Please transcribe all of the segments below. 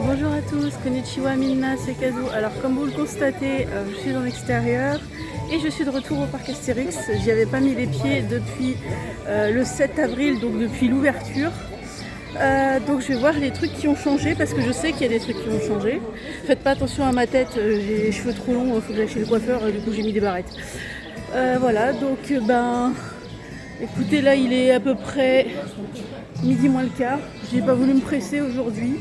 Bonjour à tous, konnichiwa, minna, c'est Kazu. Alors comme vous le constatez, je suis en extérieur et je suis de retour au parc Astérix. J'y avais pas mis les pieds depuis le 7 avril, donc depuis l'ouverture. Donc je vais voir les trucs qui ont changé parce que je sais qu'il y a des trucs qui ont changé. Faites pas attention à ma tête, j'ai les cheveux trop longs, il faut que j'aille chez le coiffeur, du coup j'ai mis des barrettes. Voilà, donc écoutez, là il est à peu près midi moins le quart. J'ai pas voulu me presser aujourd'hui.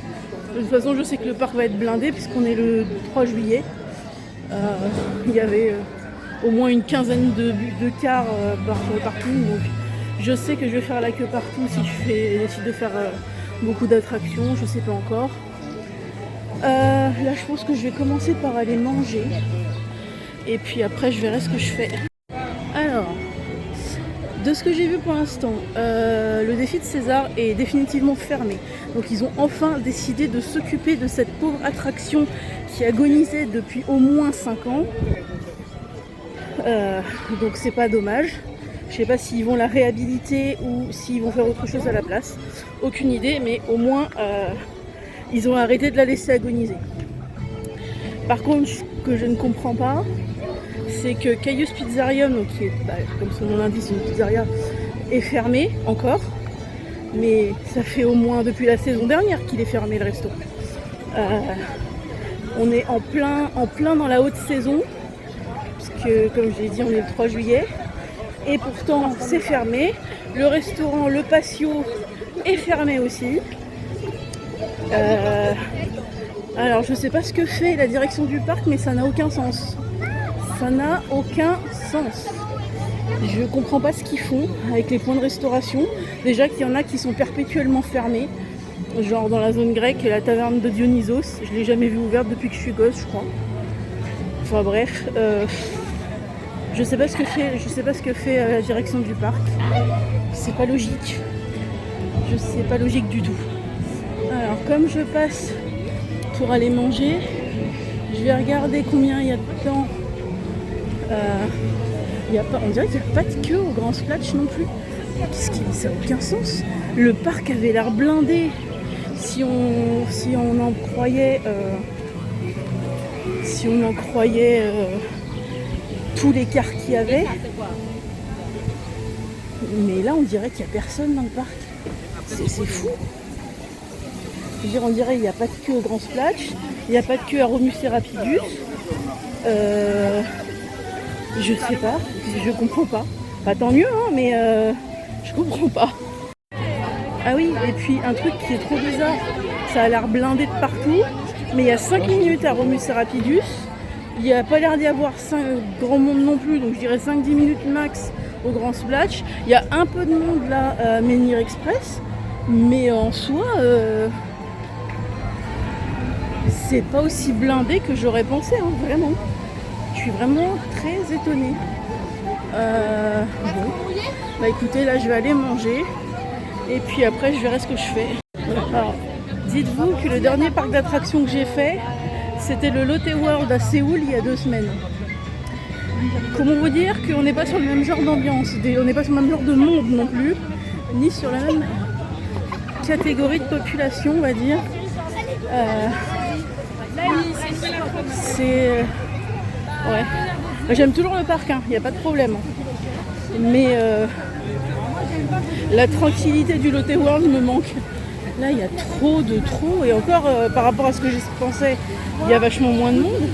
De toute façon, je sais que le parc va être blindé puisqu'on est le 3 juillet. Il y avait au moins une quinzaine de cars sur le parking. Donc je sais que je vais faire la queue partout si je décide de faire beaucoup d'attractions. Je sais pas encore. Là, je pense que je vais commencer par aller manger. Et puis après, je verrai ce que je fais. Alors, de ce que j'ai vu pour l'instant, le défi de César est définitivement fermé. Donc ils ont enfin décidé de s'occuper de cette pauvre attraction qui agonisait depuis au moins 5 ans. Donc c'est pas dommage. Je sais pas s'ils vont la réhabiliter ou s'ils vont faire autre chose à la place. Aucune idée, mais au moins ils ont arrêté de la laisser agoniser. Par contre, ce que je ne comprends pas, c'est que Caius Pizzarium, donc qui est, comme son nom l'indique, une pizzeria, est fermé encore. Mais ça fait au moins depuis la saison dernière qu'il est fermé, le resto. On est en plein dans la haute saison, puisque comme je l'ai dit, on est le 3 juillet. Et pourtant, c'est fermé. Le restaurant, le patio, est fermé aussi. Alors, je sais pas ce que fait la direction du parc, mais ça n'a aucun sens. Ça n'a aucun sens. Je comprends pas ce qu'ils font avec les points de restauration. Déjà qu'il y en a qui sont perpétuellement fermés. Genre dans la zone grecque, la taverne de Dionysos. Je l'ai jamais vue ouverte depuis que je suis gosse, je crois. Enfin bref. Je sais pas ce que fait la direction du parc. C'est pas logique. C'est pas logique du tout. Alors comme je passe pour aller manger, je vais regarder combien il y a de temps. On dirait qu'il n'y a pas de queue au Grand Splash non plus. Ça n'a aucun sens. Le parc avait l'air blindé si on en croyait tous les cars qu'il y avait. Mais là on dirait qu'il n'y a personne dans le parc. C'est fou. Je veux dire, on dirait qu'il n'y a pas de queue au Grand Splash, il n'y a pas de queue à Romus et Rapidus. Je sais pas, je comprends pas. Bah tant mieux, hein, mais je comprends pas. Ah oui, et puis un truc qui est trop bizarre, ça a l'air blindé de partout, mais il y a 5 minutes à Romus et Rapidus. Il n'y a pas l'air d'y avoir grand monde non plus, donc je dirais 5-10 minutes max au Grand Splash. Il y a un peu de monde là à Menhir Express, mais en soi, c'est pas aussi blindé que j'aurais pensé, hein, vraiment. Je suis vraiment très étonnée. Bon. Bah écoutez, là je vais aller manger et puis après je verrai ce que je fais. Alors, dites-vous que le dernier parc d'attractions que j'ai fait, c'était le Lotte World à Séoul il y a 2 semaines. Comment vous dire qu'on n'est pas sur le même genre d'ambiance, on n'est pas sur le même genre de monde non plus, ni sur la même catégorie de population, on va dire. Ouais. J'aime toujours le parc, il n'y a pas de problème. Mais la tranquillité du Lotte World me manque. Là, il y a trop. Et encore, par rapport à ce que je pensais, il y a vachement moins de monde.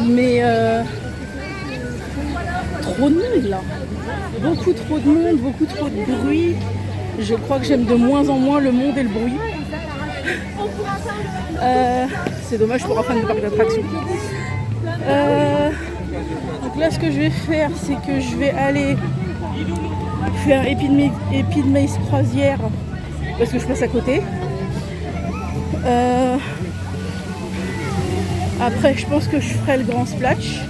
Mais trop de monde, là. Beaucoup trop de monde, beaucoup trop de bruit. Je crois que j'aime de moins en moins le monde et le bruit. C'est dommage pour un fan de parc d'attractions. Donc là, ce que je vais faire, c'est que je vais aller faire Épi de Maïs Croisière parce que je passe à côté. Après, je pense que je ferai le Grand Splash.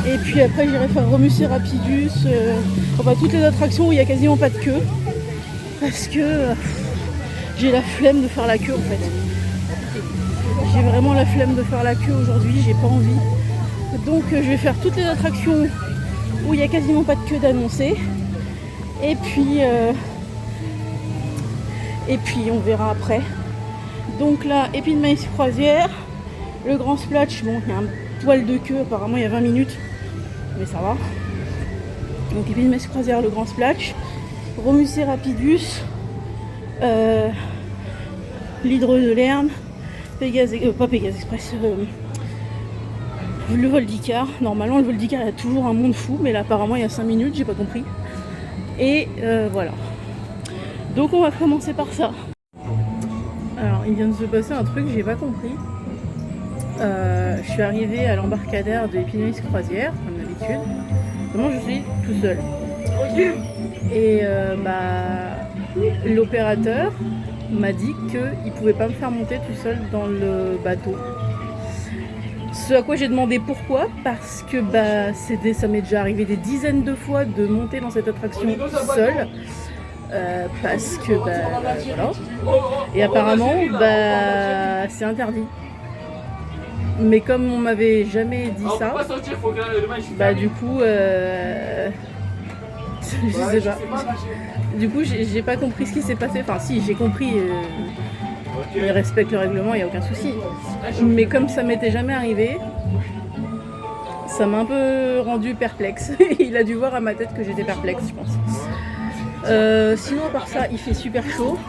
Et puis après, j'irai faire Romus et Rapidus. Enfin, toutes les attractions où il n'y a quasiment pas de queue. Parce que j'ai la flemme de faire la queue en fait. J'ai vraiment la flemme de faire la queue aujourd'hui, j'ai pas envie. Donc je vais faire toutes les attractions où il n'y a quasiment pas de queue d'annoncer. Et puis Et puis on verra après. Donc là, Épine Maïs Croisière, le Grand Splash, bon, il y a un poil de queue, apparemment il y a 20 minutes, mais ça va. Donc Épine Maïs Croisière, le Grand Splash, Romusset Rapidus, l'Hydre de Lerne, pas Pégase Express, le vol d'Icar. Normalement le vol d'Icar il y a toujours un monde fou, mais là apparemment il y a 5 minutes, j'ai pas compris. Et voilà. Donc on va commencer par ça. Alors il vient de se passer un truc, j'ai pas compris. Je suis arrivée à l'embarcadère de Épine Maïs Croisière, comme d'habitude. Vraiment je suis tout seul. Et l'opérateur m'a dit qu'il pouvait pas me faire monter tout seul dans le bateau. Ce à quoi j'ai demandé pourquoi, parce que ça m'est déjà arrivé des dizaines de fois de monter dans cette attraction seule. Parce que voilà. Et apparemment c'est interdit. Mais comme on m'avait jamais dit ça, du coup je sais pas. Du coup j'ai pas compris ce qui s'est passé. Enfin si, j'ai compris. Il respecte le règlement, il n'y a aucun souci. Mais comme ça m'était jamais arrivé, ça m'a un peu rendu perplexe. Il a dû voir à ma tête que j'étais perplexe, je pense. Sinon, à part ça, il fait super chaud.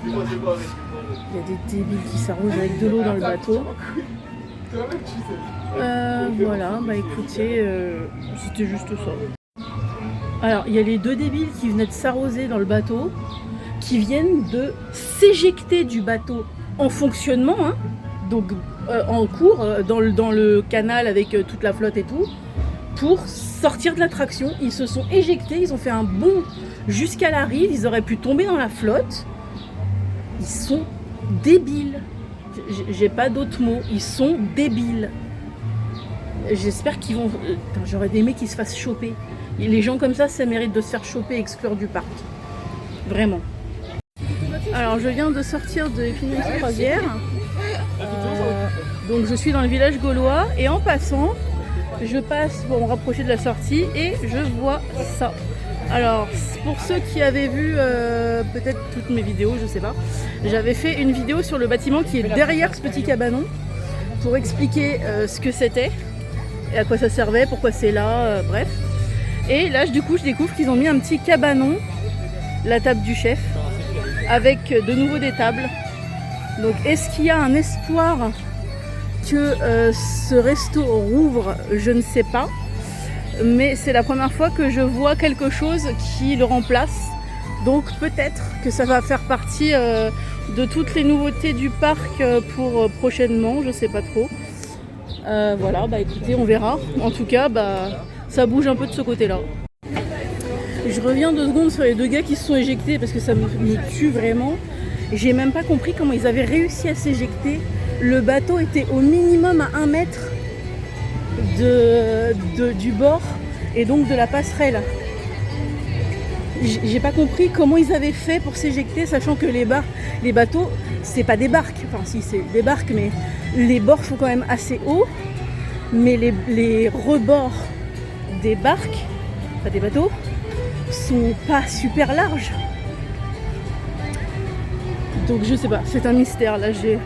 Il y a des débiles qui s'arrosent avec de l'eau dans le bateau. Voilà, écoutez, c'était juste ça. Alors, il y a les deux débiles qui venaient de s'arroser dans le bateau, qui viennent de s'éjecter du bateau en fonctionnement, hein, donc en cours, dans le canal avec toute la flotte et tout, pour sortir de l'attraction. Ils se sont éjectés, ils ont fait un bond jusqu'à la rive, ils auraient pu tomber dans la flotte. Ils sont débiles. J'ai pas d'autres mots, ils sont débiles. J'espère qu'ils vont... J'aurais aimé qu'ils se fassent choper. Et les gens comme ça mérite de se faire choper et exclure du parc. Vraiment. Alors je viens de sortir de Épine Maïs Croisière. Donc je suis dans le village gaulois et en passant, je passe pour me rapprocher de la sortie et je vois ça. Alors pour ceux qui avaient vu peut-être toutes mes vidéos, je sais pas, j'avais fait une vidéo sur le bâtiment qui est derrière ce petit cabanon pour expliquer ce que c'était et à quoi ça servait, pourquoi c'est là, bref. Et là du coup je découvre qu'ils ont mis un petit cabanon, la table du chef, avec de nouveau des tables. Donc est-ce qu'il y a un espoir que ce resto rouvre? Je ne sais pas, mais c'est la première fois que je vois quelque chose qui le remplace, donc peut-être que ça va faire partie de toutes les nouveautés du parc pour prochainement, je sais pas trop. Voilà, écoutez, on verra. En tout cas, ça bouge un peu de ce côté-là. Je reviens 2 secondes sur les 2 gars qui se sont éjectés parce que ça me tue vraiment. J'ai même pas compris comment ils avaient réussi à s'éjecter. Le bateau était au minimum à 1 mètre du bord et donc de la passerelle. J'ai pas compris comment ils avaient fait pour s'éjecter, sachant que les bateaux, c'est pas des barques. Enfin si, c'est des barques, mais les bords sont quand même assez hauts. Mais les rebords des barques, pas des bateaux, sont pas super larges. Donc je sais pas, c'est un mystère là. Je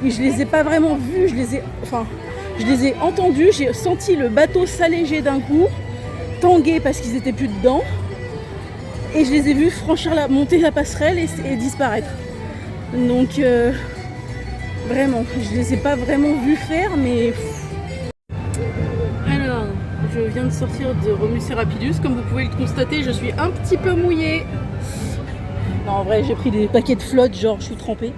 les ai pas vraiment vus, je les ai entendus, j'ai senti le bateau s'alléger d'un coup, tanguer parce qu'ils étaient plus dedans, et je les ai vus monter la passerelle et disparaître. Donc vraiment, je les ai pas vraiment vus faire, mais alors, je viens de sortir de Romusset Rapidus, comme vous pouvez le constater, je suis un petit peu mouillée. Non, en vrai, j'ai pris des paquets de flotte, genre je suis trempée.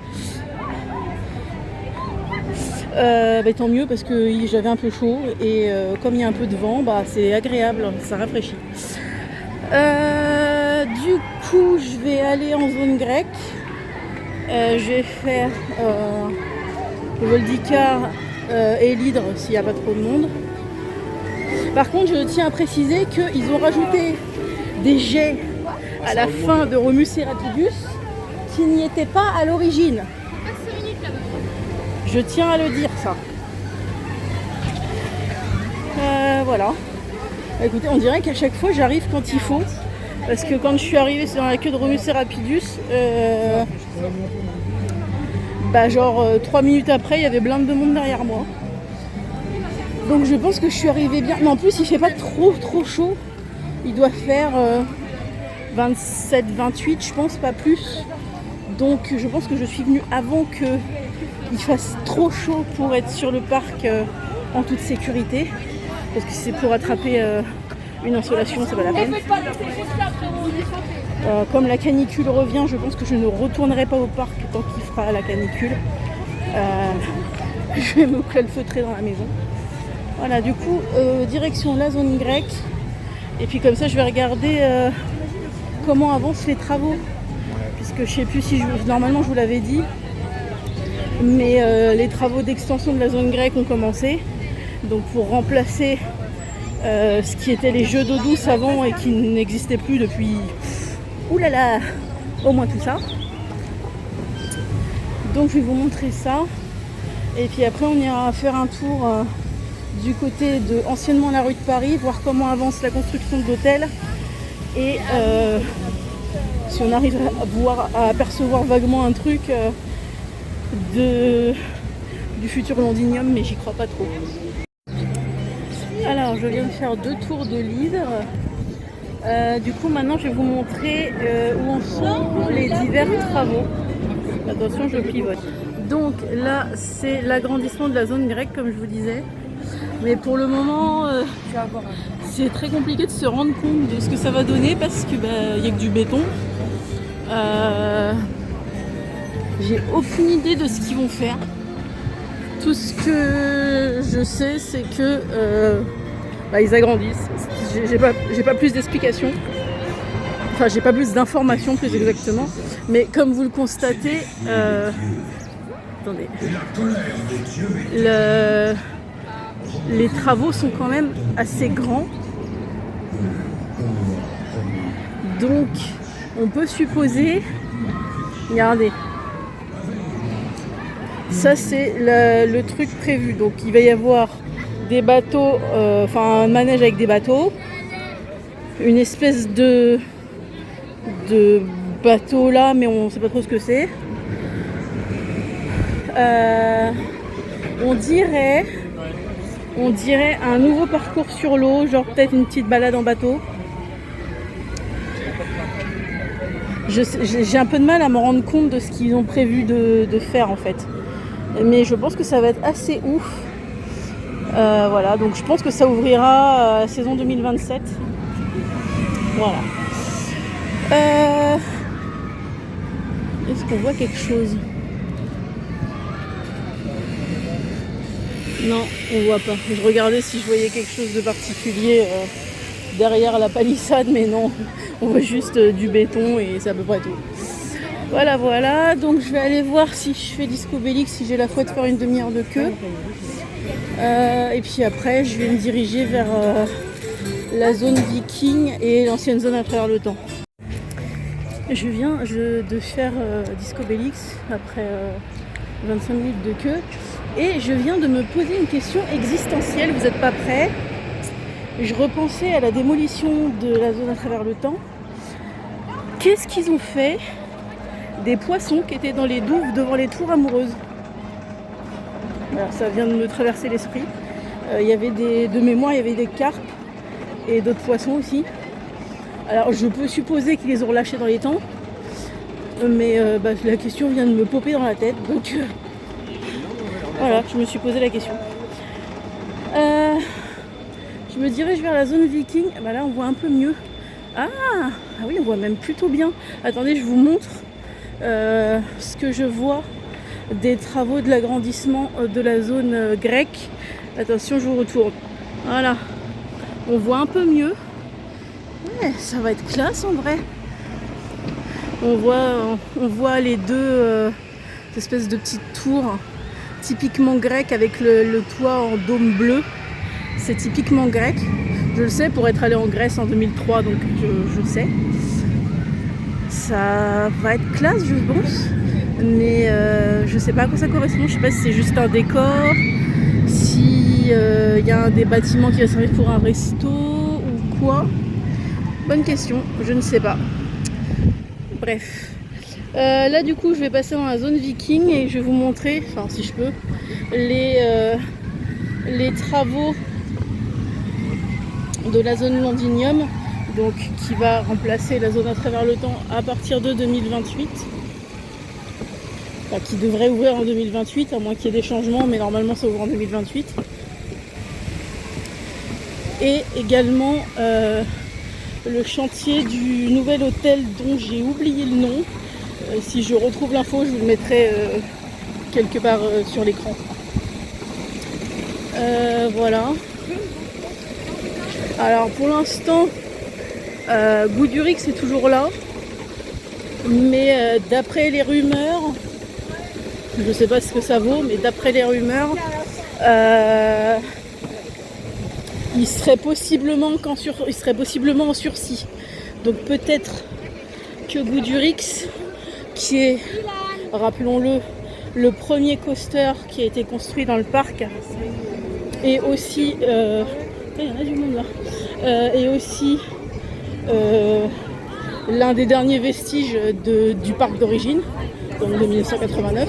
Tant mieux parce que j'avais un peu chaud et comme il y a un peu de vent, c'est agréable, ça rafraîchit. Du coup, je vais aller en zone grecque. Je vais faire le vol d'Icar et l'Hydre s'il n'y a pas trop de monde. Par contre, je tiens à préciser qu'ils ont rajouté des jets à la fin de Romusset Rapidus qui n'y étaient pas à l'origine. Je tiens à le dire, ça. Voilà. Écoutez, on dirait qu'à chaque fois j'arrive quand il faut Parce que quand je suis arrivée c'est dans la queue de Romus et Rapidus, genre 3 minutes après il y avait blinde de monde derrière moi. Donc je pense que je suis arrivée bien. Mais en plus il fait pas trop chaud. Il doit faire 27, 28 je pense, pas plus. Donc je pense que je suis venue avant qu'il fasse trop chaud pour être sur le parc en toute sécurité. Parce que si c'est pour attraper une insolation, c'est pas la peine. Comme la canicule revient, je pense que je ne retournerai pas au parc tant qu'il fera la canicule. Je vais me calfeutrer dans la maison. Voilà, du coup, direction la zone grecque. Et puis comme ça, je vais regarder comment avancent les travaux. Puisque je sais plus si normalement je vous l'avais dit. Mais les travaux d'extension de la zone grecque ont commencé. Donc pour remplacer ce qui était les jeux d'eau douce avant et qui n'existait plus depuis oulala, au moins tout ça. Donc je vais vous montrer ça. Et puis après on ira faire un tour du côté de anciennement la rue de Paris, voir comment avance la construction de l'hôtel. Et si on arrive à apercevoir vaguement un truc du futur Londinium, mais j'y crois pas trop. Alors je viens de faire 2 tours de l'hydre. Du coup maintenant je vais vous montrer où en sont les divers travaux. Attention, je pivote. Donc là c'est l'agrandissement de la zone grecque comme je vous disais. Mais pour le moment c'est très compliqué de se rendre compte de ce que ça va donner parce que y a que du béton. J'ai aucune idée de ce qu'ils vont faire. Tout ce que je sais c'est que ils agrandissent. J'ai pas plus d'explications. Enfin, j'ai pas plus d'informations plus exactement. Mais comme vous le constatez, attendez. Les travaux sont quand même assez grands. Donc, on peut supposer. Regardez. Ça, c'est le truc prévu. Donc, il va y avoir des bateaux, un manège avec des bateaux, une espèce de bateau là, mais on sait pas trop ce que c'est. On dirait un nouveau parcours sur l'eau, genre peut-être une petite balade en bateau. J'ai un peu de mal à me rendre compte de ce qu'ils ont prévu de faire en fait. Mais je pense que ça va être assez ouf. Voilà, donc je pense que ça ouvrira saison 2027. Voilà. Est-ce qu'on voit quelque chose? Non, on voit pas. Je regardais si je voyais quelque chose de particulier derrière la palissade, mais non. On voit juste du béton et c'est à peu près tout. Voilà. Donc je vais aller voir si je fais Disco Bélix, si j'ai la foi de faire une demi-heure de queue. Et puis après, je vais me diriger vers la zone Viking et l'ancienne zone à travers le temps. Je viens de faire Disco Bélix après 25 minutes de queue. Et je viens de me poser une question existentielle. Vous n'êtes pas prêts? Je repensais à la démolition de la zone à travers le temps. Qu'est-ce qu'ils ont fait des poissons qui étaient dans les douves devant les tours amoureuses? Alors ça vient de me traverser l'esprit. Il y avait de mémoire, il y avait des carpes et d'autres poissons aussi. Alors je peux supposer qu'ils les ont relâchés dans les temps. Mais la question vient de me popper dans la tête. Donc voilà, je me suis posé la question. Je me dirige vers la zone Viking. Là on voit un peu mieux. Ah oui, on voit même plutôt bien. Attendez, je vous montre ce que je vois des travaux de l'agrandissement de la zone grecque. Attention, je vous retourne. Voilà, on voit un peu mieux. Ouais, ça va être classe en vrai. On voit les deux espèces de petites tours typiquement grecques avec le toit en dôme bleu. C'est typiquement grec. Je le sais pour être allé en Grèce en 2003, donc je sais. Ça va être classe, je pense. Mais je sais pas à quoi ça correspond. Je sais pas si c'est juste un décor, si y a des bâtiments qui va servir pour un resto ou quoi. Bonne question, je ne sais pas. Bref. Là du coup je vais passer dans la zone viking et je vais vous montrer, enfin si je peux, les travaux de la zone Londinium, donc qui va remplacer la zone à travers le temps à partir de 2028. Enfin, qui devrait ouvrir en 2028, à moins qu'il y ait des changements, mais normalement ça ouvre en 2028. Et également le chantier du nouvel hôtel dont j'ai oublié le nom. Si je retrouve l'info, je vous le mettrai quelque part sur l'écran. Voilà. Alors pour l'instant, Goudurix est toujours là. Mais d'après les rumeurs, je ne sais pas ce que ça vaut, mais d'après les rumeurs, il serait possiblement en sursis. Donc peut-être que Goudurix, qui est, rappelons-le, le premier coaster qui a été construit dans le parc, et aussi, il y en a du monde là, et aussi l'un des derniers vestiges du parc d'origine, donc de 1989.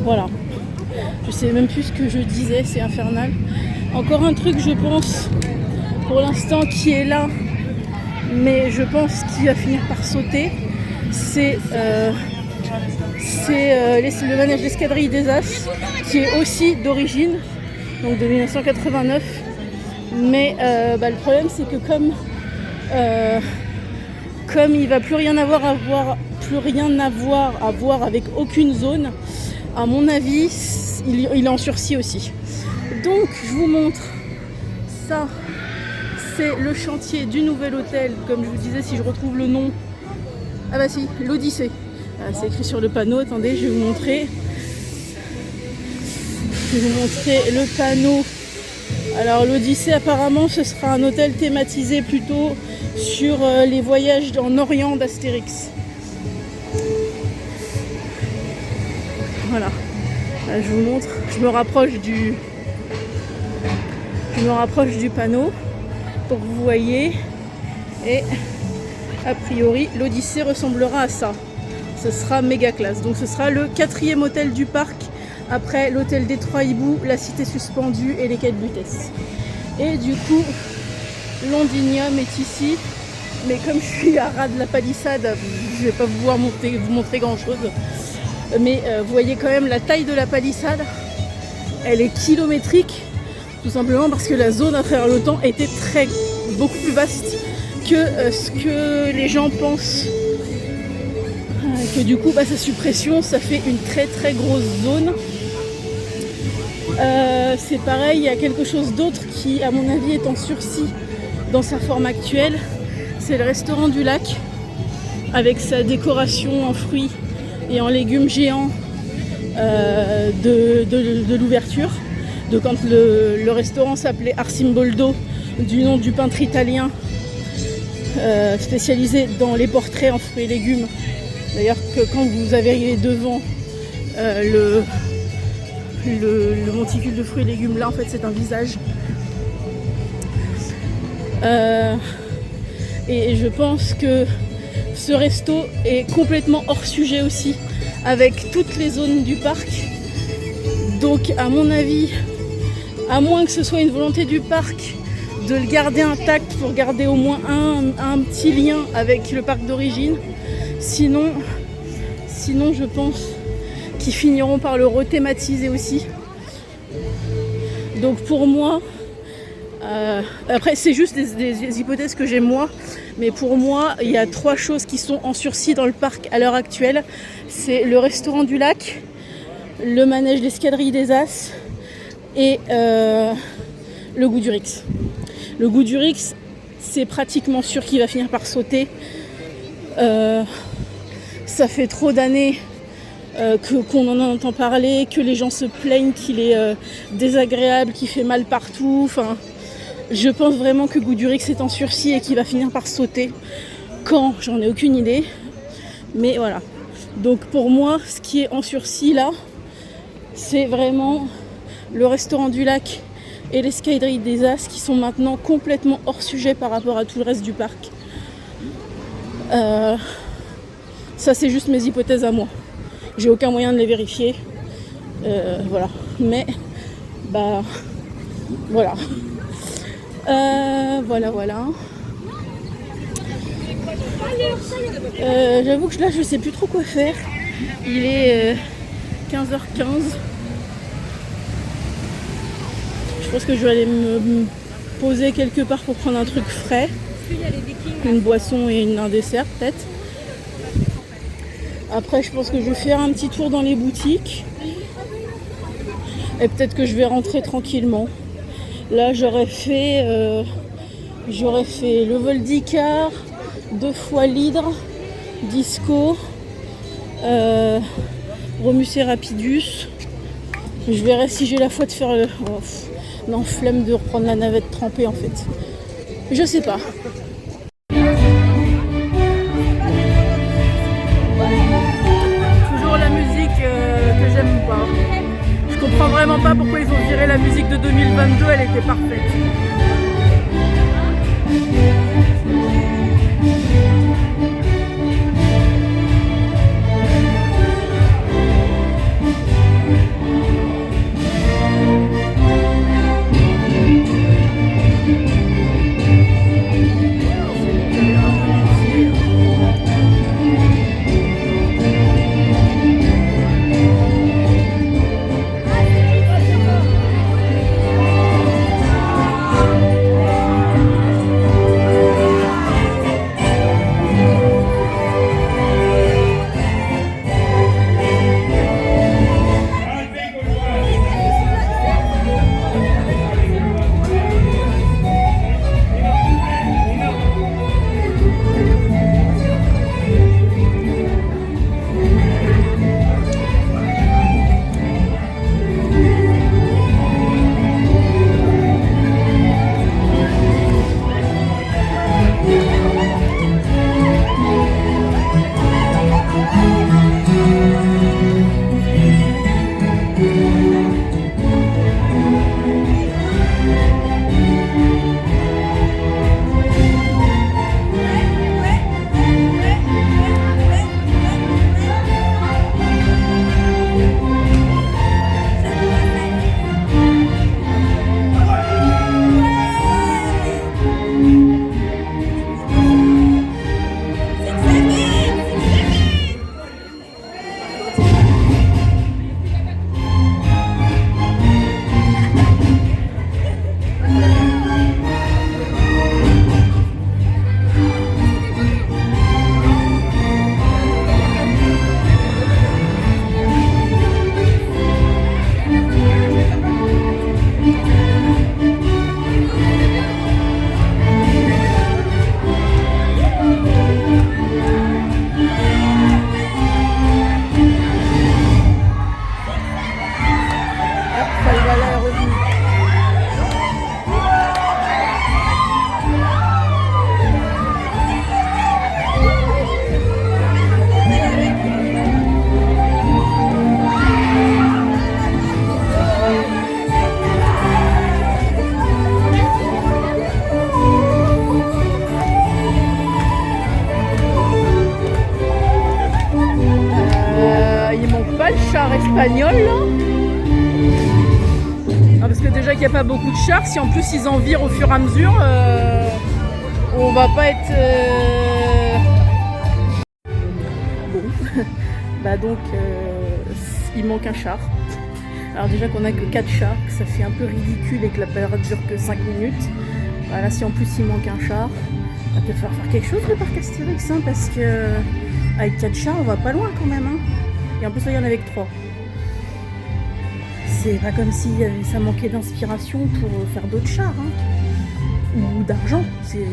Voilà. Je sais même plus ce que je disais, c'est infernal. Encore un truc, je pense, pour l'instant, qui est là, mais je pense qu'il va finir par sauter, c'est le manège d'escadrille des As, qui est aussi d'origine, donc de 1989. Mais le problème, c'est que comme il va plus rien avoir à voir avec aucune zone, à mon avis, il est en sursis aussi. Donc, je vous montre ça. C'est le chantier du nouvel hôtel, comme je vous disais, si je retrouve le nom. Ah bah si, l'Odyssée. C'est écrit sur le panneau. Attendez, je vais vous montrer. Je vais vous montrer le panneau. Alors l'Odyssée, apparemment, ce sera un hôtel thématisé plutôt sur les voyages en Orient d'Astérix. Voilà. Là, je vous montre. Je me rapproche du panneau pour que vous voyez. Et a priori, l'Odyssée ressemblera à ça. Ce sera méga classe. Donc ce sera le 4e hôtel du parc, après l'hôtel des Trois Hiboux, la Cité Suspendue et les Quais de Lutèce. Et du coup, Londinium est ici. Mais comme je suis à ras de la palissade, je ne vais pas pouvoir vous montrer grand chose. Mais vous voyez quand même la taille de la palissade. Elle est kilométrique. Tout simplement parce que la zone à travers le temps était beaucoup plus vaste que ce que les gens pensent. Que du coup, sa suppression, ça fait une très très grosse zone. C'est pareil, il y a quelque chose d'autre qui, à mon avis, est en sursis dans sa forme actuelle. C'est le restaurant du lac, avec sa décoration en fruits et en légumes géants de l'ouverture. De quand le restaurant s'appelait Arcimboldo, du nom du peintre italien spécialisé dans les portraits en fruits et légumes. D'ailleurs, que quand vous avez devant le monticule de fruits et légumes, là en fait c'est un visage. Et je pense que ce resto est complètement hors sujet aussi, avec toutes les zones du parc. Donc à mon avis, à moins que ce soit une volonté du parc de le garder intact pour garder au moins un petit lien avec le parc d'origine. Sinon, je pense qu'ils finiront par le rethématiser aussi. Donc pour moi, après c'est juste des hypothèses que j'ai moi, mais pour moi, il y a 3 choses qui sont en sursis dans le parc à l'heure actuelle. C'est le restaurant du lac, le manège d'escadrille des As et le Goudurix. Le Goudurix, c'est pratiquement sûr qu'il va finir par sauter. Ça fait trop d'années qu'on en entend parler, que les gens se plaignent qu'il est désagréable, qu'il fait mal partout. Enfin, je pense vraiment que Goudurix est en sursis et qu'il va finir par sauter. Quand, j'en ai aucune idée. Mais voilà. Donc pour moi, ce qui est en sursis là, c'est vraiment le restaurant du lac et les Skydrives des As qui sont maintenant complètement hors sujet par rapport à tout le reste du parc. Ça c'est juste mes hypothèses à moi. J'ai aucun moyen de les vérifier. Voilà. Mais bah voilà. Voilà. J'avoue que là je sais plus trop quoi faire. Il est 15h15. Je pense que je vais aller me poser quelque part pour prendre un truc frais. Une boisson et un dessert peut-être. Après je pense que je vais faire un petit tour dans les boutiques. Et peut-être que je vais rentrer tranquillement. Là j'aurais fait le vol d'Icar, 2 fois l'Hydre, Disco, Romus et Rapidus. Je verrai si j'ai la foi de faire le... Oh, non, flemme de reprendre la navette trempée en fait. Je sais pas. Toujours la musique que j'aime pas. Je comprends vraiment pas pourquoi ils ont viré la musique de 2022, elle était parfaite. Espagnol là. Ah, parce que déjà qu'il n'y a pas beaucoup de chars, si en plus ils en virent au fur et à mesure, on va pas être bon. Bah donc il manque un char. Alors déjà qu'on a que 4 chars, que ça fait un peu ridicule et que la période dure que 5 minutes. Voilà, si en plus il manque un char, il va peut-être falloir faire quelque chose le parc Astérix, hein, parce que avec 4 chars on va pas loin quand même. Hein. Et en plus là il y en avait que 3. C'est pas comme si ça manquait d'inspiration pour faire d'autres chars, hein. Ou d'argent. C'est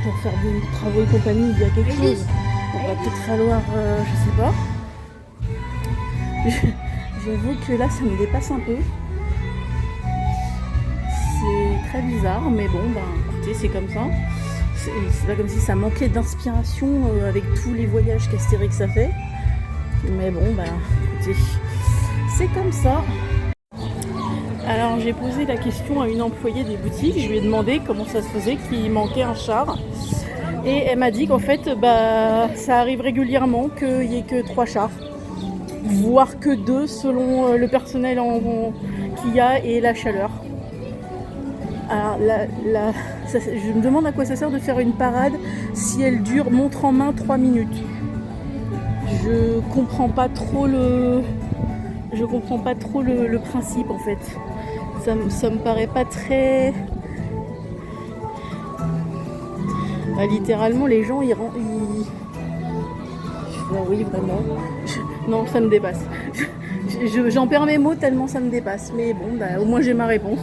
pour faire des travaux et compagnie, il y a quelque chose. Il va peut-être falloir, je sais pas. J'avoue que là ça me dépasse un peu. C'est très bizarre, mais bon, ben écoutez, c'est comme ça. c'est pas comme si ça manquait d'inspiration avec tous les voyages qu'Astérix a fait. Mais bon, bah écoutez, c'est comme ça. Alors j'ai posé la question à une employée des boutiques, je lui ai demandé comment ça se faisait qu'il manquait un char. Et elle m'a dit qu'en fait, bah, ça arrive régulièrement qu'il n'y ait que 3 chars, voire que 2 selon le personnel qu'il y a et la chaleur. Alors je me demande à quoi ça sert de faire une parade si elle dure montre en main 3 minutes. Je comprends pas trop le principe en fait. Ça me paraît pas très... Bah, littéralement les gens ils... Oui vraiment. Non, ça me dépasse. J'en perds mes mots tellement ça me dépasse. Mais bon, bah, au moins j'ai ma réponse.